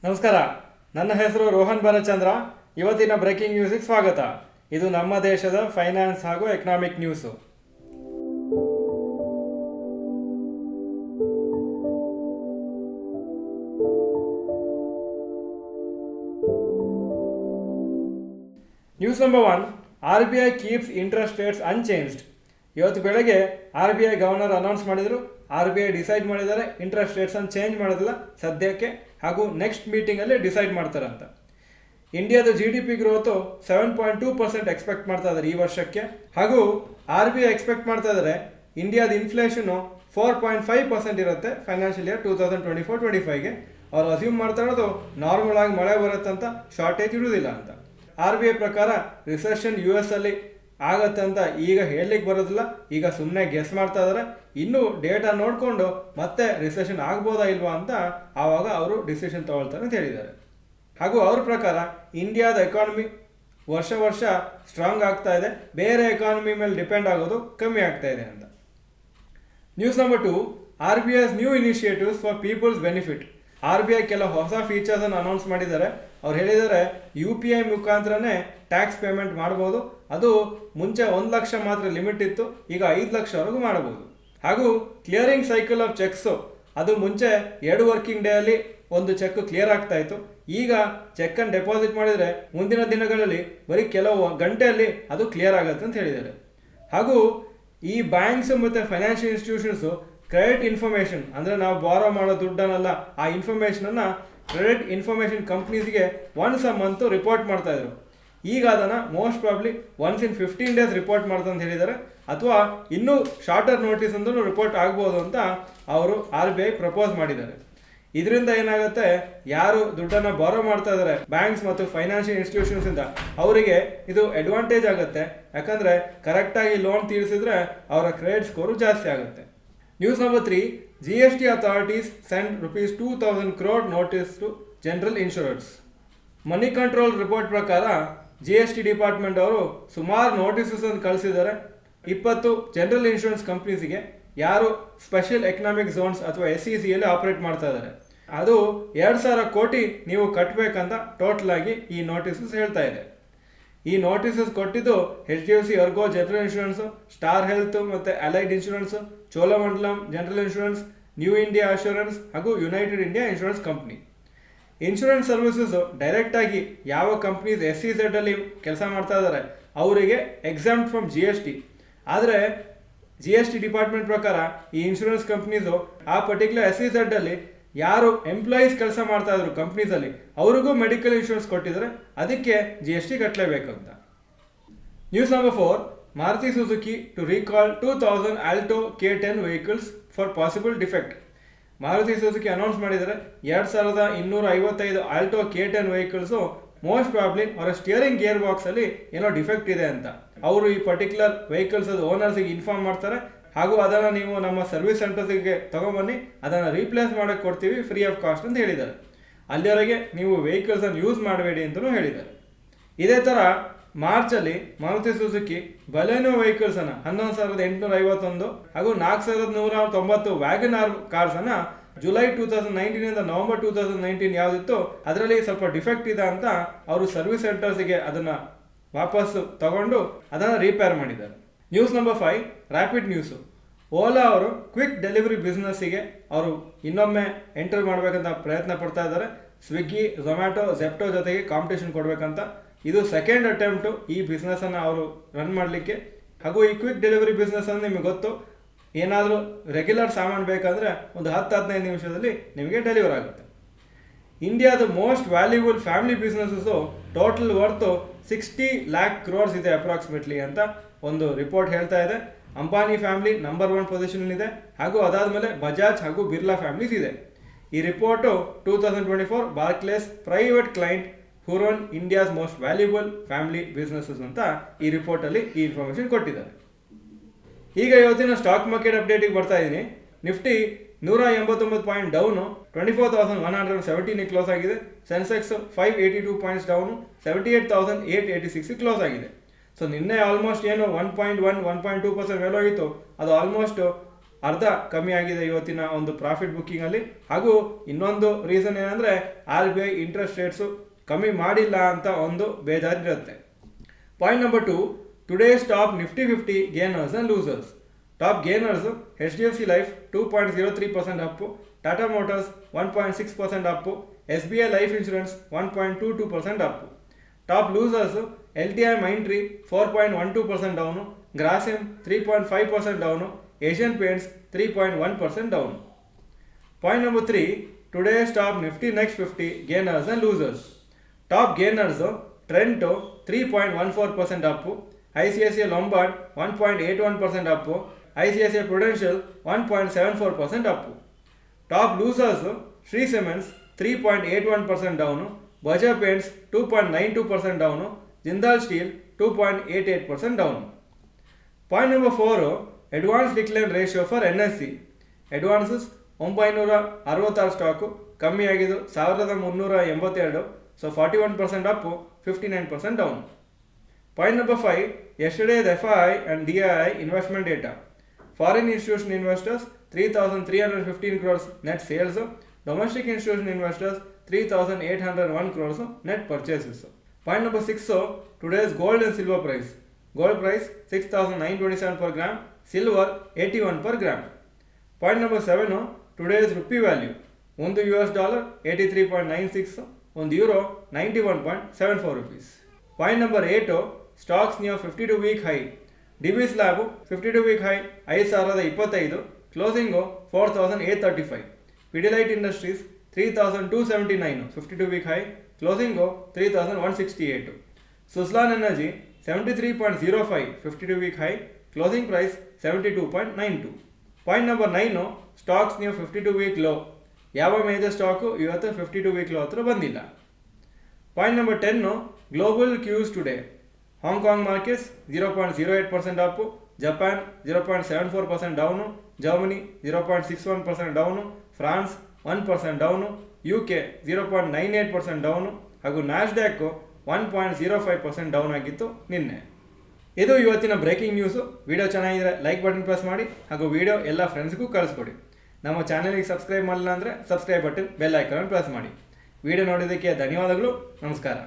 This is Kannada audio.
ನಮಸ್ಕಾರ. ನನ್ನ ಹೆಸರು ರೋಹನ್ ಭರಚಂದ್ರ. ಇವತ್ತಿನ ಬ್ರೇಕಿಂಗ್ ನ್ಯೂಸಿಗೆ ಸ್ವಾಗತ. ಇದು ನಮ್ಮ ದೇಶದ ಫೈನಾನ್ಸ್ ಹಾಗೂ economic news. News number 1, RBI keeps interest rates unchanged. ಇವತ್ತು ಬೆಳಗ್ಗೆ RBI ಗವರ್ನರ್ ಅನೌನ್ಸ್ ಮಾಡಿದರು. RBI ಡಿಸೈಡ್ ಮಾಡಿದ್ದಾರೆ ಇಂಟ್ರೆಸ್ಟ್ ರೇಟ್ಸನ್ನು ಚೇಂಜ್ ಮಾಡೋದಿಲ್ಲ ಸದ್ಯಕ್ಕೆ, ಹಾಗೂ ನೆಕ್ಸ್ಟ್ ಮೀಟಿಂಗಲ್ಲಿ ಡಿಸೈಡ್ ಮಾಡ್ತಾರೆ ಅಂತ. ಇಂಡಿಯಾದ GDP ಗ್ರೋತು 7.2% ಎಕ್ಸ್ಪೆಕ್ಟ್ ಮಾಡ್ತಾ ಇದ್ದಾರೆ ಈ ವರ್ಷಕ್ಕೆ. ಹಾಗೂ RBI ಎಕ್ಸ್ಪೆಕ್ಟ್ ಮಾಡ್ತಾ ಇದ್ದಾರೆ ಇಂಡಿಯಾದ ಇನ್ಫ್ಲೇಷನು 4.5% ಇರುತ್ತೆ ಫೈನಾನ್ಷಿಯಲ್ ಇಯರ್ 2024-25ಗೆ. ಅವ್ರು ಅಸ್ಯೂಮ್ ಮಾಡ್ತಾ ಇರೋದು ನಾರ್ಮಲ್ ಆಗಿ ಮಳೆ ಬರುತ್ತಂತ, ಶಾರ್ಟೇಜ್ ಇರುವುದಿಲ್ಲ ಅಂತ. RBI ಪ್ರಕಾರ ರಿಸೆಷನ್ US ಅಲ್ಲಿ ಆಗತ್ತೆ ಅಂತ ಈಗ ಹೇಳಲಿಕ್ಕೆ ಬರೋದಿಲ್ಲ, ಈಗ ಸುಮ್ಮನೆ ಗೆಸ್ ಮಾಡ್ತಾ ಇದ್ದಾರೆ. ಇನ್ನೂ ಡೇಟಾ ನೋಡಿಕೊಂಡು ಮತ್ತೆ ರಿಸೆಷನ್ ಆಗ್ಬೋದಾ ಇಲ್ವಾ ಅಂತ ಆವಾಗ ಅವರು ಡಿಸಿಷನ್ ತಗೊಳ್ತಾರೆ ಅಂತ ಹೇಳಿದ್ದಾರೆ. ಹಾಗೂ ಅವ್ರ ಪ್ರಕಾರ ಇಂಡಿಯಾದ ಎಕಾನಮಿ ವರ್ಷ ಸ್ಟ್ರಾಂಗ್ ಆಗ್ತಾ ಇದೆ, ಬೇರೆ ಎಕಾನಮಿ ಮೇಲೆ ಡಿಪೆಂಡ್ ಆಗೋದು ಕಮ್ಮಿ ಆಗ್ತಾ ಇದೆ ಅಂತ. News number 2, RBI's new initiatives for people's benefit. RBI ಕೆಲ ಹೊಸ ಫೀಚರ್ಸನ್ನು ಅನೌನ್ಸ್ ಮಾಡಿದ್ದಾರೆ. ಅವ್ರು ಹೇಳಿದ್ದಾರೆ UPI ಮುಖಾಂತರನೇ ಟ್ಯಾಕ್ಸ್ ಪೇಮೆಂಟ್ ಮಾಡ್ಬೋದು. ಅದು ಮುಂಚೆ 1 ಲಕ್ಷ ಮಾತ್ರ ಲಿಮಿಟ್ ಇತ್ತು, ಈಗ 5 ಲಕ್ಷವರೆಗೂ ಮಾಡಬಹುದು. ಹಾಗೂ ಕ್ಲಿಯರಿಂಗ್ ಸೈಕಲ್ ಆಫ್ ಚೆಕ್ಸು, ಅದು ಮುಂಚೆ 2 ವರ್ಕಿಂಗ್ ಡೇ ಅಲ್ಲಿ ಒಂದು ಚೆಕ್ ಕ್ಲಿಯರ್ ಆಗ್ತಾ ಇತ್ತು. ಈಗ ಚೆಕ್ಕನ್ನು ಡೆಪಾಸಿಟ್ ಮಾಡಿದರೆ ಮುಂದಿನ ದಿನಗಳಲ್ಲಿ ಬರೀ ಕೆಲವು ಗಂಟೆಯಲ್ಲಿ ಅದು ಕ್ಲಿಯರ್ ಆಗುತ್ತೆ ಅಂತ ಹೇಳಿದ್ದಾರೆ. ಹಾಗೂ ಈ ಬ್ಯಾಂಕ್ಸ್ ಮತ್ತು ಫೈನಾನ್ಷಿಯಲ್ ಇನ್ಸ್ಟಿಟ್ಯೂಷನ್ಸು ಕ್ರೆಡಿಟ್ ಇನ್ಫಾರ್ಮೇಷನ್, ಅಂದರೆ ನಾವು ಬಾರೋ ಮಾಡೋ ದುಡ್ಡನ್ನೆಲ್ಲ ಆ ಇನ್ಫಾರ್ಮೇಷನನ್ನು ಕ್ರೆಡಿಟ್ ಇನ್ಫಾರ್ಮೇಷನ್ ಕಂಪ್ನೀಸ್ಗೆ ಒನ್ಸ್ ಅ ಮಂತು ರಿಪೋರ್ಟ್ ಮಾಡ್ತಾಯಿದ್ರು. ಈಗ ಅದನ್ನು most probably once in 15 days report ಮಾಡ್ತಾ ಅಂತ ಹೇಳಿದ್ದಾರೆ, ಅಥವಾ ಇನ್ನೂ ಶಾರ್ಟರ್ ನೋಟಿಸ್ ಅಂತಲೂ ರಿಪೋರ್ಟ್ ಆಗ್ಬೋದು ಅಂತ ಅವರು RBI ಪ್ರಪೋಸ್ ಮಾಡಿದ್ದಾರೆ. ಇದರಿಂದ ಏನಾಗುತ್ತೆ, ಯಾರು ದುಡ್ಡನ್ನು ಬಾರೋ ಮಾಡ್ತಾ ಇದ್ದಾರೆ ಬ್ಯಾಂಕ್ಸ್ ಮತ್ತು ಫೈನಾನ್ಷಿಯಲ್ ಇನ್ಸ್ಟಿಟ್ಯೂಷನ್ಸಿಂದ, ಅವರಿಗೆ ಇದು ಅಡ್ವಾಂಟೇಜ್ ಆಗುತ್ತೆ. ಯಾಕಂದರೆ ಕರೆಕ್ಟಾಗಿ ಲೋನ್ ತೀರಿಸಿದ್ರೆ ಅವರ ಕ್ರೆಡಿಟ್ ಸ್ಕೋರು ಜಾಸ್ತಿ ಆಗುತ್ತೆ. News number 3, GST authorities send ₹2,000 crore notice to general insurance. Moneycontrol report ಪ್ರಕಾರ GST ಡಿಪಾರ್ಟ್ಮೆಂಟ್ ಅವರು ಸುಮಾರು ನೋಟಿಸಸ್ ಅನ್ನು ಕಳಿಸಿದ್ದಾರೆ 20 ಜನರಲ್ ಇನ್ಶೂರೆನ್ಸ್ ಕಂಪ್ನೀಸ್ಗೆ, ಯಾರು ಸ್ಪೆಷಲ್ ಎಕನಾಮಿಕ್ ಝೋನ್ಸ್ ಅಥವಾ SEZಯಲ್ಲಿ ಆಪರೇಟ್ ಮಾಡ್ತಾ ಇದ್ದಾರೆ. ಅದು 2,000 ಕೋಟಿ ನೀವು ಕಟ್ಟಬೇಕಂತ ಟೋಟಲ್ ಆಗಿ ಈ ನೋಟಿಸಸ್ ಹೇಳ್ತಾ ಇದೆ. ಈ ನೋಟಿಸಸ್ ಕೊಟ್ಟಿದ್ದು HDFC Ergo general insurance, star health ಮತ್ತು allied insurance, Cholamandalam general insurance, new India assurance ಹಾಗೂ united India insurance company. Insurance services ಡೈರೆಕ್ಟಾಗಿ ಯಾವ ಕಂಪ್ನೀಸ್ SEZ ಅಲ್ಲಿ ಕೆಲಸ ಮಾಡ್ತಾ ಇದ್ದಾರೆ ಅವರಿಗೆ ಎಕ್ಸಾಮ್ಟ್ ಫ್ರಮ್ GST. ಆದರೆ GST ಡಿಪಾರ್ಟ್ಮೆಂಟ್ ಪ್ರಕಾರ ಈ ಇನ್ಶೂರೆನ್ಸ್ ಕಂಪ್ನೀಸು ಆ ಪರ್ಟಿಕ್ಯುಲರ್ SEZ ಅಲ್ಲಿ ಯಾರು ಎಂಪ್ಲಾಯೀಸ್ ಕೆಲಸ ಮಾಡ್ತಾ ಇದ್ರು ಕಂಪ್ನೀಸಲ್ಲಿ ಅವ್ರಿಗೂ ಮೆಡಿಕಲ್ ಇನ್ಶೂರೆನ್ಸ್ ಕೊಟ್ಟಿದ್ದಾರೆ, ಅದಕ್ಕೆ GST ಕಟ್ಟಲೇಬೇಕು ಅಂತ. News number 4, Maruti Suzuki to recall 2000 Alto K10 vehicles for possible defect. Maruti Suzuki announce ಮಾಡಿದ್ದಾರೆ 2255 Alto K10 vehicles most probably ಅವರ ಸ್ಟಿಯರಿಂಗ್ ಗೇರ್ ಬಾಕ್ಸಲ್ಲಿ ಏನೋ ಡಿಫೆಕ್ಟ್ ಇದೆ ಅಂತ. ಅವರು ಈ ಪರ್ಟಿಕ್ಯುಲರ್ ವೆಹಿಕಲ್ಸ್ ಓನರ್ಸಿಗೆ ಇನ್ಫಾರ್ಮ್ ಮಾಡ್ತಾರೆ, ಹಾಗೂ ಅದನ್ನು ನೀವು ನಮ್ಮ ಸರ್ವಿಸ್ ಸೆಂಟರ್ಸಿಗೆ ತೊಗೊಂಬನ್ನಿ, ಅದನ್ನು ರೀಪ್ಲೇಸ್ ಮಾಡೋಕ್ಕೆ ಕೊಡ್ತೀವಿ ಫ್ರೀ ಆಫ್ ಕಾಸ್ಟ್ ಅಂತ ಹೇಳಿದ್ದಾರೆ. ಅಲ್ಲಿವರೆಗೆ ನೀವು ವೆಹಿಕಲ್ಸನ್ನು ಯೂಸ್ ಮಾಡಬೇಡಿ ಅಂತಲೂ ಹೇಳಿದ್ದಾರೆ. ಇದೇ ಥರ ಮಾರ್ಚಲ್ಲಿ ಮಾರುತಿ ಸುಜುಕಿ ಬಲೆನೋ ವೆಹಿಕಲ್ಸನ್ನು 11,851 ಹಾಗೂ 4,190 ವ್ಯಾಗನಾರ್ ಕಾರ್ಸನ್ನು ಜುಲೈ 2019 ನವೆಂಬರ್ 2019 ಯಾವುದಿತ್ತು ಅದರಲ್ಲಿ ಸ್ವಲ್ಪ ಡಿಫೆಕ್ಟ್ ಇದೆ ಅಂತ ಅವರು ಸರ್ವಿಸ್ ಸೆಂಟರ್ಸಿಗೆ ಅದನ್ನು ವಾಪಸ್ಸು ತಗೊಂಡು ಅದನ್ನು ರಿಪೇರ್ ಮಾಡಿದ್ದಾರೆ. News number 5, rapid news. Ola ಅವರು ಕ್ವಿಕ್ ಡೆಲಿವರಿ ಬಿಸ್ನೆಸ್ಸಿಗೆ ಅವರು ಇನ್ನೊಮ್ಮೆ ಎಂಟರ್ ಮಾಡಬೇಕಂತ ಪ್ರಯತ್ನ ಪಡ್ತಾ ಇದ್ದಾರೆ. ಸ್ವಿಗ್ಗಿ, ಝೊಮ್ಯಾಟೊ, ಝೆಪ್ಟೋ ಜೊತೆಗೆ ಕಾಂಪಿಟೇಷನ್ ಕೊಡಬೇಕಂತ. ಇದು ಸೆಕೆಂಡ್ ಅಟೆಂಪ್ಟು ಈ ಬಿಸ್ನೆಸ್ಸನ್ನು ಅವರು ರನ್ ಮಾಡಲಿಕ್ಕೆ. ಹಾಗೂ ಈ ಕ್ವಿಕ್ ಡೆಲಿವರಿ ಬಿಸ್ನೆಸ್ಸನ್ನು ನಿಮಗೆ ಗೊತ್ತು, ಏನಾದರೂ ರೆಗ್ಯುಲರ್ ಸಾಮಾನು ಬೇಕಾದರೆ ಒಂದು 10-15 ನಿಮಿಷದಲ್ಲಿ ನಿಮಗೆ ಡೆಲಿವರ್ ಆಗುತ್ತೆ. ಇಂಡಿಯಾದ most valuable family business total worth 60 lakh crores ಇದೆ ಅಪ್ರಾಕ್ಸಿಮೇಟ್ಲಿ ಅಂತ ಒಂದು ರಿಪೋರ್ಟ್ ಹೇಳ್ತಾ ಇದೆ. ಅಂಬಾನಿ ಫ್ಯಾಮಿಲಿ ನಂಬರ್ 1 ಪೊಸಿಷನಲ್ಲಿದೆ, ಹಾಗೂ ಅದಾದಮೇಲೆ ಬಜಾಜ್ ಹಾಗೂ ಬಿರ್ಲಾ ಫ್ಯಾಮಿಲೀಸ್ ಇದೆ. ಈ report 2024 Barclays private client who run India's most valuable family businesses ಅಂತ ಈ ರಿಪೋರ್ಟಲ್ಲಿ ಈ ಇನ್ಫಾರ್ಮೇಷನ್ ಕೊಟ್ಟಿದ್ದಾರೆ. ಈಗ ಇವತ್ತಿನ ಸ್ಟಾಕ್ ಮಾರ್ಕೆಟ್ ಅಪ್ಡೇಟಿಗೆ ಬರ್ತಾ ಇದ್ದೀನಿ. ನಿಫ್ಟಿ 189 ಪಾಯಿಂಟ್ ಡೌನು 24,117 ಕ್ಲೋಸ್ ಆಗಿದೆ. ಸೆನ್ಸೆಕ್ಸ್ 582 ಪಾಯಿಂಟ್ಸ್ ಡೌನು 78,886 ಕ್ಲೋಸ್ ಆಗಿದೆ. ಸೊ ನಿನ್ನೆ ಆಲ್ಮೋಸ್ಟ್ ಏನು 1.1-1.2% ವೇಲ್ ಹೋಗಿತ್ತು, ಅದು ಆಲ್ಮೋಸ್ಟ್ ಅರ್ಧ ಕಮ್ಮಿ ಆಗಿದೆ ಇವತ್ತಿನ ಒಂದು ಪ್ರಾಫಿಟ್ ಬುಕ್ಕಿಂಗಲ್ಲಿ. ಹಾಗೂ ಇನ್ನೊಂದು ರೀಸನ್ ಏನಂದರೆ RBI ಇಂಟ್ರೆಸ್ಟ್ ರೇಟ್ಸು ಕಮ್ಮಿ ಮಾಡಿಲ್ಲ ಅಂತ ಒಂದು ಬೇಜಾರಿರುತ್ತೆ. Point number 2, today's top Nifty 50 gainers and losers. Top gainers HDFC Life 2.03% up, Tata motors 1.6% up, SBI life insurance 1.22% up. Top losers LTI Mindtree 4.12% down, Grasim 3.5% down, Asian paints 3.1% down. Point number 3, today's top Nifty next 50 gainers and losers. Top gainers Trent 3.14% up, ICICI Lombard 1.81% up, ICICI Prudential 1.74% up. Top losers Shri cements 3.81% down, Bajaj paints 2.92% down, Jindal steel 2.88% down. Point number 4, advance decline ratio for NSE. Advances 966 stock, ಕಮ್ಮಿಯಾಗಿದ್ದು 1382, so 41% up, 59% down. Point number 5, yesterday's FII and DII investment data. Foreign institution investors 3,315 crores net sales, domestic institution investors 3,801 crores net purchases. Point number 6, today's gold and silver price. Gold price 6,927 per gram, silver 81 per gram. Point number 7, today's rupee value. $1 83.96, €1 91.74 rupees. Point number 8, stocks near 52 week high. DB slab 52 week high 5,025, closing 4,835. Pidilite Industries 3,279, 52 week high, closing 3,168. Suzlon Energy 73.05, 52 week high, closing price 72.92. Point number 9, stocks near 52 week low. ಯಾವ ಮೇಜರ್ ಸ್ಟಾಕು ಇವತ್ತು 52 week ಲೋ ಹತ್ರ ಬಂದಿಲ್ಲ. Point number 10, global cues today. Hong Kong markets 0.08% Appu, Japan 0.74% down, Germany 0.61% down, France 1% down, UK 0.98% down, ಹಾಗೂ ನ್ಯಾಸ್ಡ್ಯಾಕ್ 1.05% ಡೌನ್ ಆಗಿತ್ತು ನಿನ್ನೆ. ಇದು ಇವತ್ತಿನ ಬ್ರೇಕಿಂಗ್ ನ್ಯೂಸು. ವಿಡಿಯೋ ಚೆನ್ನಾಗಿದ್ರೆ ಲೈಕ್ ಬಟನ್ ಪ್ರೆಸ್ ಮಾಡಿ, ಹಾಗೂ ವಿಡಿಯೋ ಎಲ್ಲ ಫ್ರೆಂಡ್ಸ್ಗೂ ಕಳಿಸ್ಕೊಡಿ. ನಮ್ಮ ಚಾನಲ್ಗೆ ಸಬ್ಸ್ಕ್ರೈಬ್ ಮಾಡಿಲ್ಲ ಅಂದರೆ subscribe button, bell icon press ಮಾಡಿ. ವಿಡಿಯೋ ನೋಡೋದಕ್ಕೆ ಧನ್ಯವಾದಗಳು. ನಮಸ್ಕಾರ.